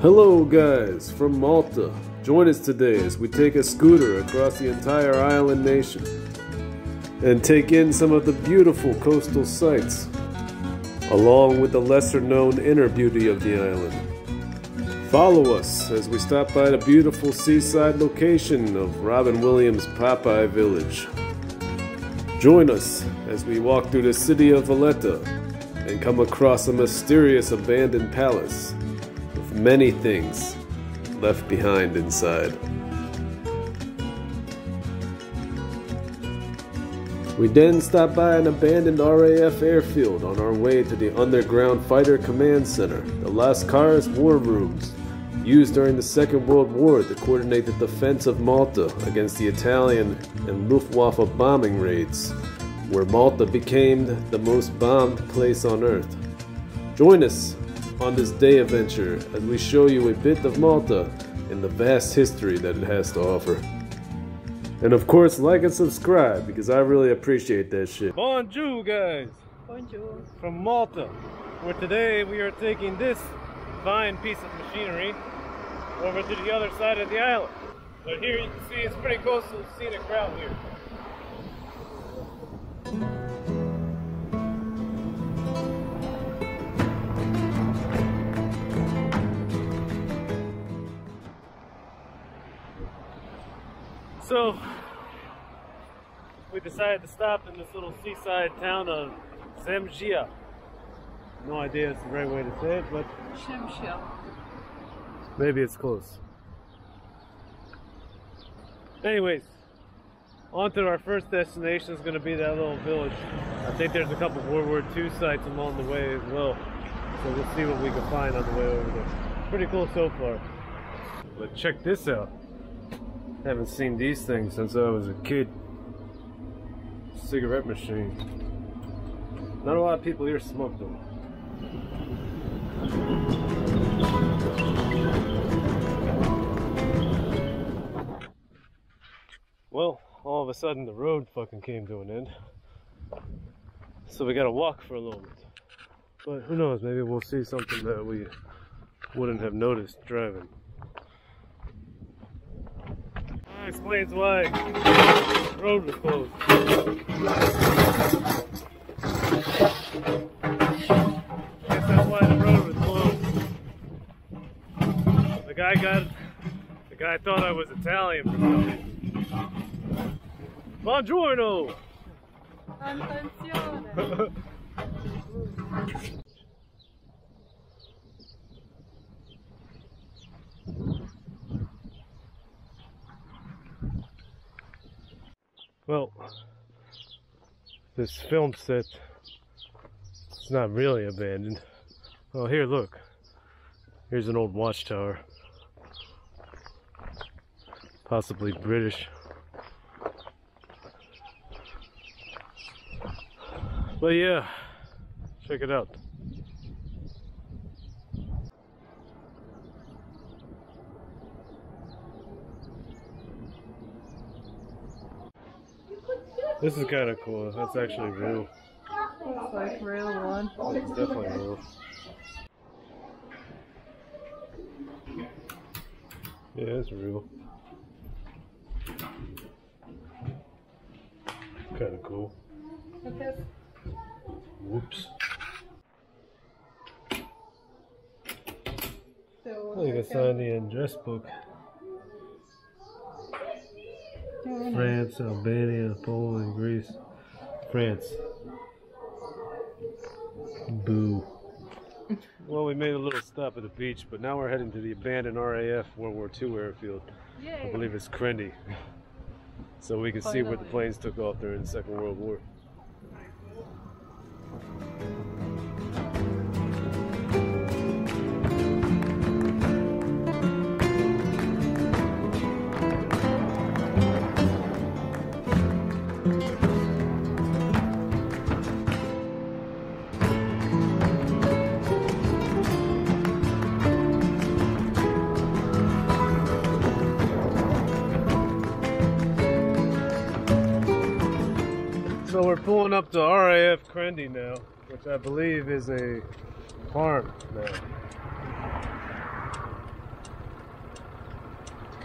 Hello guys, from Malta. Join us today as we take a scooter across the entire island nation and take in some of the beautiful coastal sights, along with the lesser known inner beauty of the island. Follow us as we stop by the beautiful seaside location of Robin Williams' Popeye village. Join us as we walk through the city of Valetta and come across a mysterious abandoned palace with many things left behind inside. We then stop by an abandoned RAF airfield on our way to the underground fighter command center, the Lascaris War Rooms, used during the Second World War to coordinate the defense of Malta against the Italian and Luftwaffe bombing raids, where Malta became the most bombed place on Earth. Join us on this day adventure as we show you a bit of Malta and the vast history that it has to offer. And of course, like and subscribe, because I really appreciate that shit. Bonjour guys! Bonjour. From Malta, where today we are taking this fine piece of machinery over to the other side of the island. But here you can see it's pretty coastal scenic route here. So, we decided to stop in this little seaside town of Zemzia. No idea it's the right way to say it, but maybe it's close. Anyways, on to our first destination is going to be that little village. I think there's a couple of World War II sites along the way as well. So we'll see what we can find on the way over there. Pretty cool so far. But check this out. Haven't seen these things since I was a kid. Cigarette machine. Not a lot of people here smoke them. Well, all of a sudden the road fucking came to an end. So we gotta walk for a little bit. But who knows, maybe we'll see something that we wouldn't have noticed driving. That explains why the road was closed. Guess that's why the road was closed. The guy thought I was Italian for some reason. Buongiorno! Attenzione! Well, this film set, it's not really abandoned. Oh, here, look. Here's an old watchtower. Possibly British. But yeah, check it out. This is kind of cool. That's actually real. Looks like real one. It's definitely real. Yeah, it's real. Kind of cool. Okay. Whoops. So Oh, you can sign the address book. France, Albania, Poland, Greece. France. Boo. Well, we made a little stop at the beach, but now we're heading to the abandoned RAF World War II airfield. Yay. I believe it's Krendi. So we can see where the planes took off during the Second World War. So we're pulling up to RAF Krendi now, which I believe is a farm now.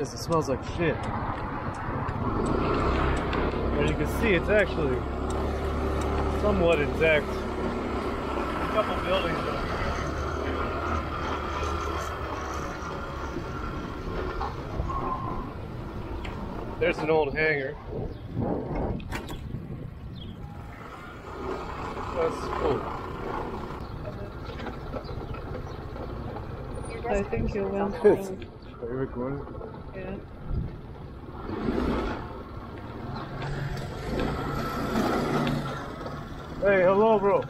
because it smells like shit. As you can see, it's actually somewhat intact. A couple buildings though. There's an old hangar. That's cool. I think you went through. Are you recording? Yeah. Hey, hello, bro.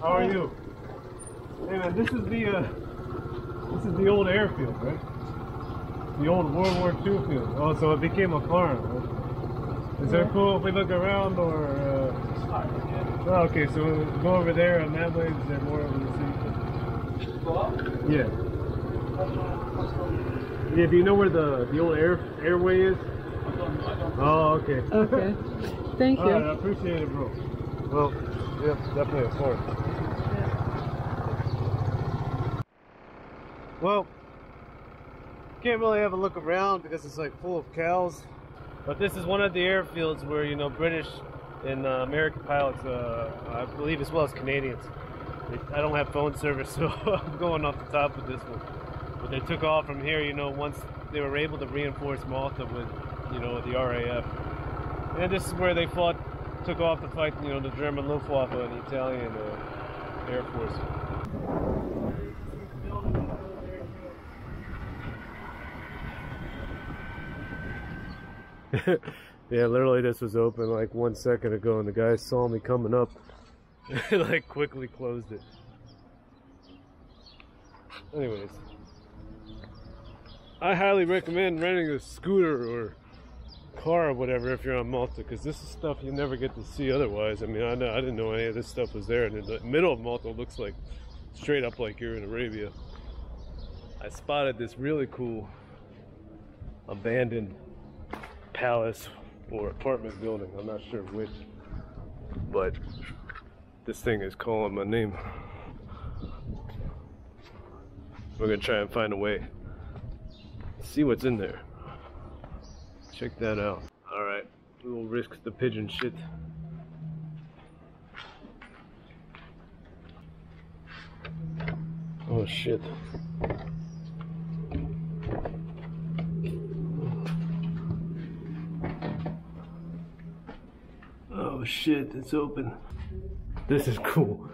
How are you? Hey, man, this is the old airfield, right? The old World War II field. Oh, so it became a farm, right? Is that cool if we look around, or? Oh, okay, so we'll go over there, and that way is there more of the sea? Go up? Yeah. Yeah. Do you know where the old airway is? I don't. Oh, okay. Okay. Thank you. All right, I appreciate it, bro. Well, yeah, definitely a farm. Yeah. Well, can't really have a look around because it's like full of cows. But this is one of the airfields where, you know, British and American pilots, I believe, as well as Canadians. I don't have phone service, so I'm going off the top with this one. But they took off from here, you know, once they were able to reinforce Malta with, you know, the RAF. And this is where they took off to fight, you know, the German Luftwaffe and the Italian Air Force. Yeah, literally this was open like 1 second ago and the guy saw me coming up and like quickly closed it. Anyways, I highly recommend renting a scooter or car or whatever if you're on Malta, because this is stuff you never get to see otherwise. I mean, I didn't know any of this stuff was there, and the middle of Malta looks like straight up like you're in Arabia. I spotted this really cool abandoned palace or apartment building, I'm not sure which, but this thing is calling my name. We're gonna try and find a way, see what's in there. Check that out. Alright, we'll risk the pigeon shit. Oh shit. Oh shit, it's open. This is cool.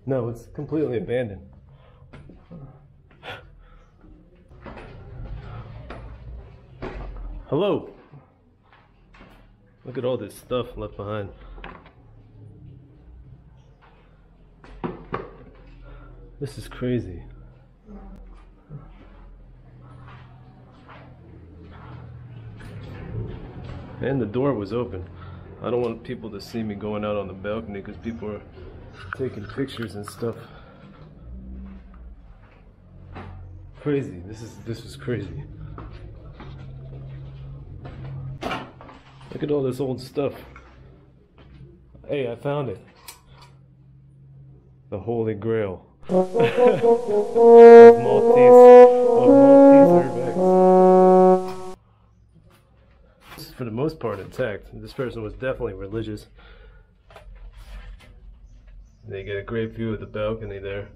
No, it's completely abandoned. Hello. Look at all this stuff left behind. This is crazy. And the door was open. I don't want people to see me going out on the balcony because people are taking pictures and stuff. Crazy. This is crazy. Look at all this old stuff. Hey, I found it. The Holy Grail of Maltese airbags. For the most part intact. This person was definitely religious. They get a great view of the balcony there.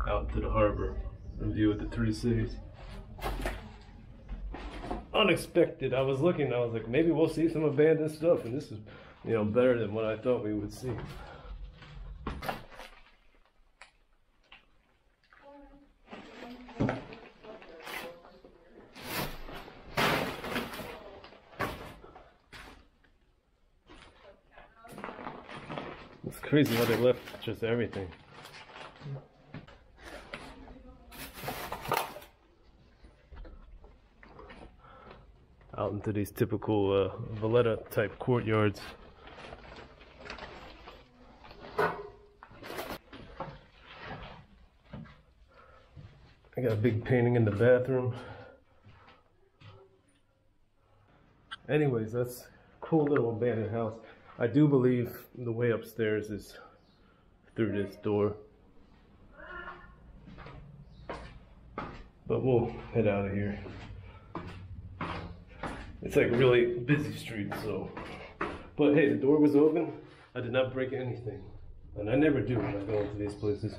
Out to the harbor. And view of the three cities. Unexpected. I was looking, I was like, maybe we'll see some abandoned stuff, and this is, you know, better than what I thought we would see. It's crazy how they left just everything. Out into these typical Valetta type courtyards. I got a big painting in the bathroom. Anyways, that's a cool little abandoned house. I do believe the way upstairs is through this door. But we'll head out of here. It's like a really busy street, so. But hey, the door was open. I did not break anything. And I never do when I go into these places.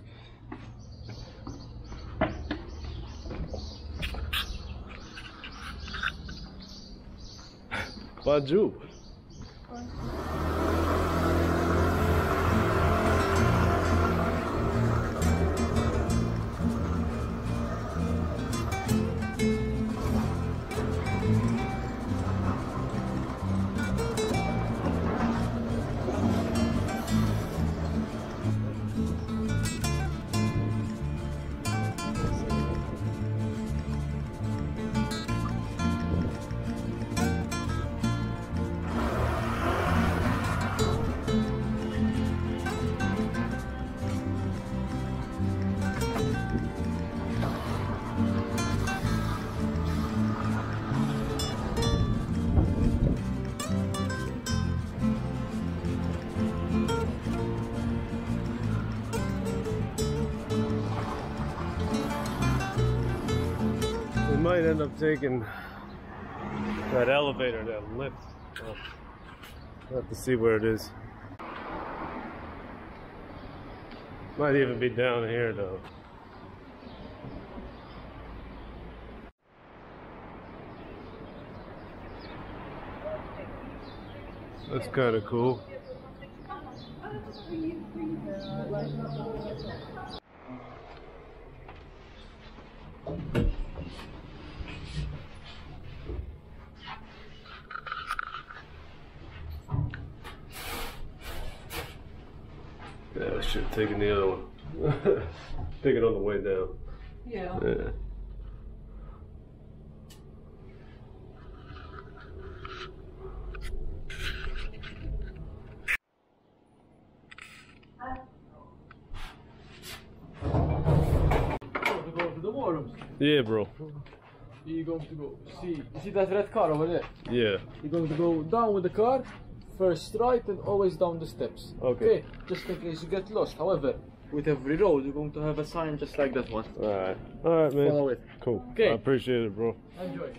Bonjour. Might end up taking that elevator, that lift. Well, we'll have to see where it is. Might even be down here though. That's kind of cool. Yeah, I should have taken the other one. Take it on the way down. Yeah. Yeah. To go to the war rooms. Yeah, bro. You're going to go see. You see that red car over there? Yeah. You're going to go down with the car, first right, and always down the steps. Okay. Just in case you get lost. However, with every road, you're going to have a sign just like that one. Alright. Alright, man. Follow it. Cool. Okay. I appreciate it, bro. Enjoy.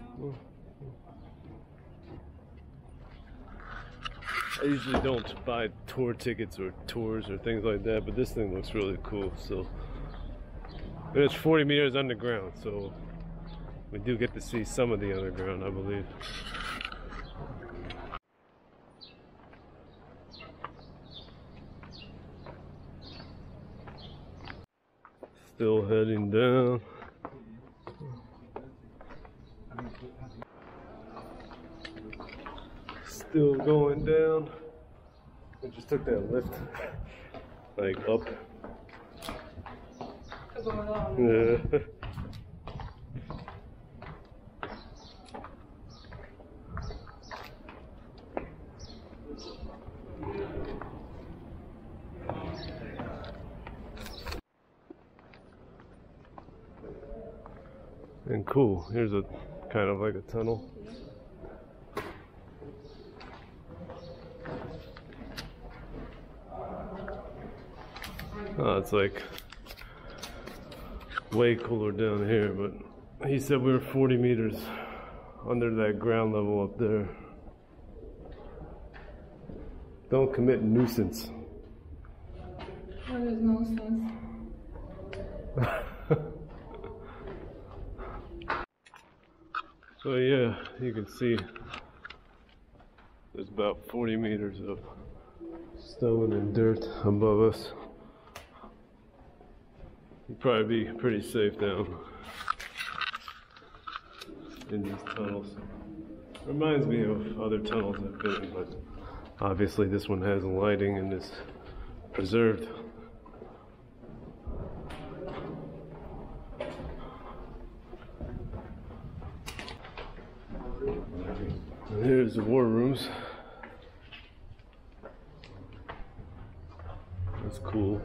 I usually don't buy tour tickets or tours or things like that, but this thing looks really cool. So it's 40 meters underground, so we do get to see some of the underground, I believe. Still heading down. Still going down. I just took that lift, like up. Yeah. And cool, here's a kind of like a tunnel. Oh, it's like way cooler down here, but he said we were 40 meters under that ground level up there. Don't commit nuisance. What is nonsense? So yeah, you can see there's about 40 meters of stone and dirt above us. You'd probably be pretty safe down in these tunnels. Reminds me of other tunnels I've been in, but obviously this one has lighting and is preserved. And here's the war rooms. That's cool.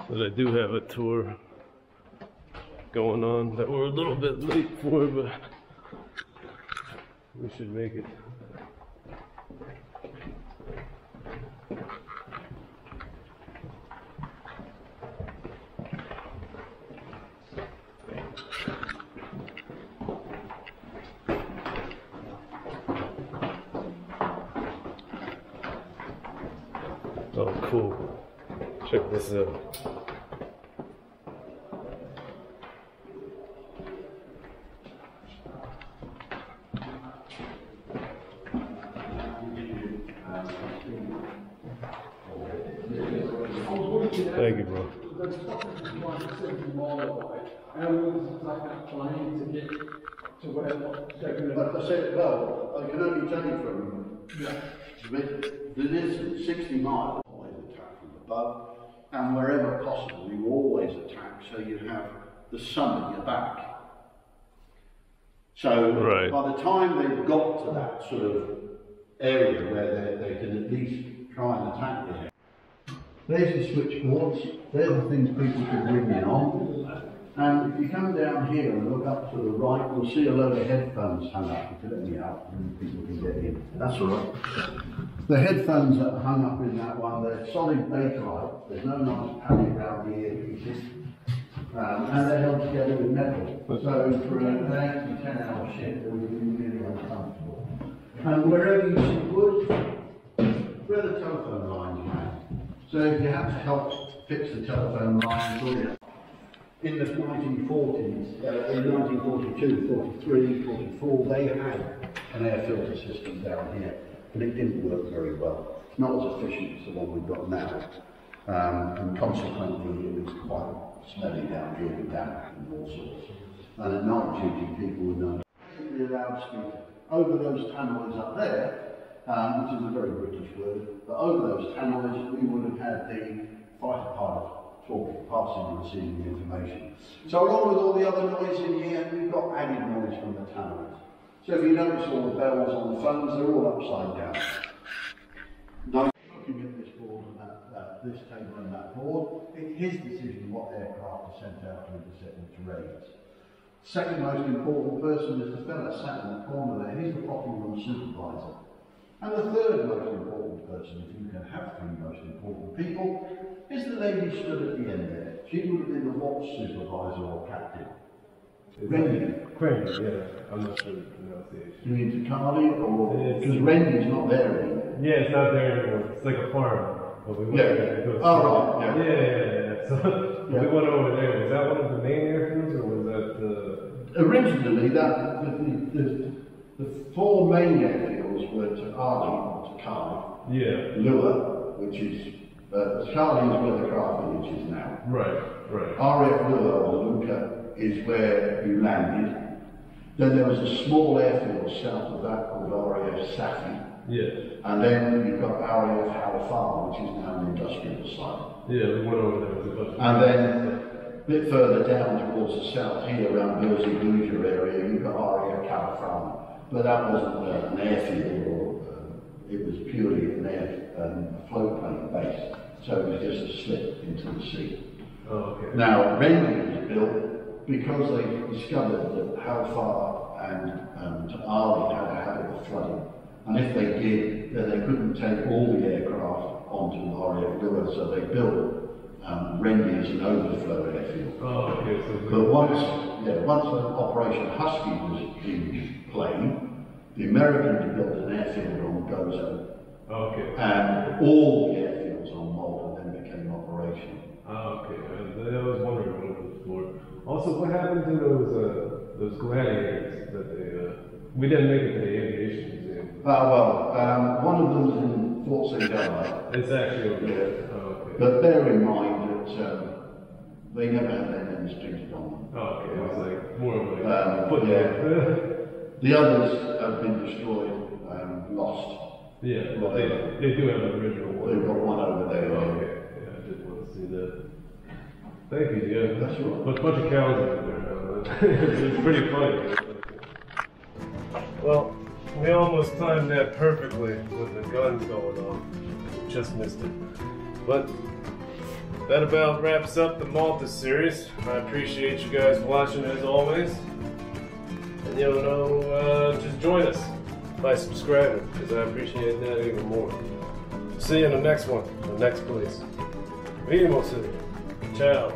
But I do have a tour going on that we're a little bit late for, but we should make it. Oh, cool. Check this out. Thank you, bro. Like I said, well, I can only tell you from the distance, 60 miles, always attack from above, and wherever possible, you always attack, so you have the sun at your back. So by the time they've got to that sort of area where they can at least try and attack you. There's the switchboards, they're the things people can ring in on. And if you come down here and look up to the right, you'll see a load of headphones hung up. If you let me out, and people can get in. That's all right. The headphones that are hung up in that one, they're solid bakelite. There's no nice padding around the earpieces. And they're held together with metal. So for an 8 to 10 hour shift, they would be really uncomfortable. And wherever you see wood, where the telephone lines ran. So if you have to help fix the telephone lines, or in the 1940s, in 1942, 43, 44, they had an air filter system down here, but it didn't work very well. It's not as efficient as the one we've got now, and consequently it was quite smelly down here with damp and all sorts. And at night duty people would know the loudspeaker over those tannoys up there, which is a very British word, but over those tannoys we would have had the fighter pilot talking, passing and receiving information. So along with all the other noise in here, we've got added noise from the tannoys. So if you notice all the bells on the phones, they're all upside down. Now, looking at this board and this table and that board, it's his decision what aircraft are sent out to intercept the terrains. Second most important person is the fellow sat in the corner there. He's the property room supervisor. And the third most important person, if you can have three most important people, is the lady stood at the end there. She would have been the watch supervisor or captain. Krendi, yeah. I'm not sure the pronunciation. You mean to Carly, or because Rendi's not there anymore? Yeah, it's not there anymore. It's like a farm. But we went there. Oh, right. Yeah. So we went over there. Was that one of the main airfields, or was that the... Originally, the four main airfields were to Arley, to Carly. Yeah. Lure, which is, Carly is where the craft village is now. Right. RAF Lure, or Luca, is where you landed. Then there was a small airfield south of that called RAF Safi. Yeah. And then you've got RAF Halifax, which is now an industrial site. Yeah, we went over there with a bunch of... And then a bit further down towards the south here, around Mersey Bouger area, you've got RAF California. But that wasn't an airfield, or it was purely a float plane base. So it was just a slip into the sea. Oh, okay. Now, Rendi was built because they discovered that Halifax and Arley had a habit of flooding. And if they did, then they couldn't take all the aircraft onto RAF Lure, so they built Rendi as an overflow airfield. Oh, okay. But once Operation Husky was in play, the Americans built an airfield on Gozo. Okay. And all the airfields on Malta then became operational. Oh, okay. I was wondering what it was for. Also, what happened to those gladiators that they... we didn't make it to the aviation museum. One of them's in Fort St. Gallo. It's actually over there. Yeah. Oh, okay. But bear in mind that they never had their names printed on them. Oh, okay. It was like more of like The others have been destroyed, lost. Yeah, well, they do have an original one. They've got one over there. Oh, okay. Yeah, I did want to see that. Thank you, yeah. That's right. But a bunch of cows over there now. It's pretty funny. Well, we almost timed that perfectly with the guns going on. Just missed it. But that about wraps up the Malta series. I appreciate you guys watching as always. And just join us by subscribing, because I appreciate that even more. See you in the next one, the next place. Vimos. Ciao.